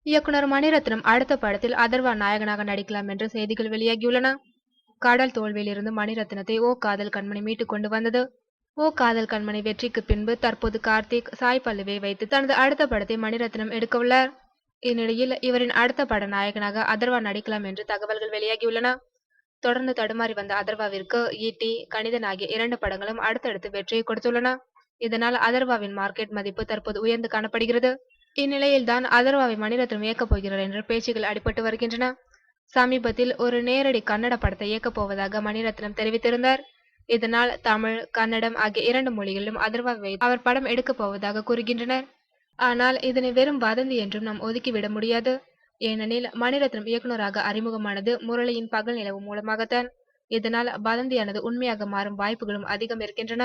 இயக்குனர் மணிரத்னம் அடுத்த படத்தில் அதர்வா நாயகனாக நடிக்கலாம் என்று செய்திகள் வெளியாகியுள்ளன. கடல் தோல்வியிலிருந்து மணிரத்னத்தை ஓ காதல் கண்மணி மீட்டுக் கொண்டு வந்தது. ஓ காதல் கண்மணி வெற்றிக்கு பின்பு தற்போது கார்த்திக், சாய் பல்லவியை வைத்து தனது அடுத்த படத்தை மணிரத்னம் எடுக்கவுள்ளார். இந்நிலையில் இவரின் அடுத்த பட நாயகனாக அதர்வா நடிக்கலாம் என்று தகவல்கள் வெளியாகியுள்ளன. தொடர்ந்து தடுமாறி வந்த அதர்வாவிற்கு ஈட்டி, கணிதன் ஆகிய 2 படங்களும் அடுத்தடுத்து வெற்றியை கொடுத்துள்ளன. இதனால் அதர்வாவின் மார்க்கெட் மதிப்பு தற்போது உயர்ந்து காணப்படுகிறது. இந்நிலையில்தான் அதர்வாவை மணிரத்னம் இயக்கப் போகிறார் என்ற பேச்சுகள் அடிபட்டு வருகின்றன. சமீபத்தில் ஒரு நேரடி கன்னட படத்தை இயக்கப் போவதாக மணிரத்னம் தெரிவித்திருந்தார். இதனால் தமிழ், கன்னடம் ஆகிய 2 மொழிகளிலும் அதர்வாவை அவர் படம் எடுக்கப் போவதாக கூறுகின்றனர். ஆனால் இதனை வெறும் வதந்தி என்றும் நாம் ஒதுக்கிவிட முடியாது. ஏனெனில் மணிரத்னம் இயக்குனராக அறிமுகமானது முரளியின் பகல் நிலவு மூலமாகத்தான். இதனால் வதந்தியானது உண்மையாக மாறும் வாய்ப்புகளும் அதிகம் இருக்கின்றன.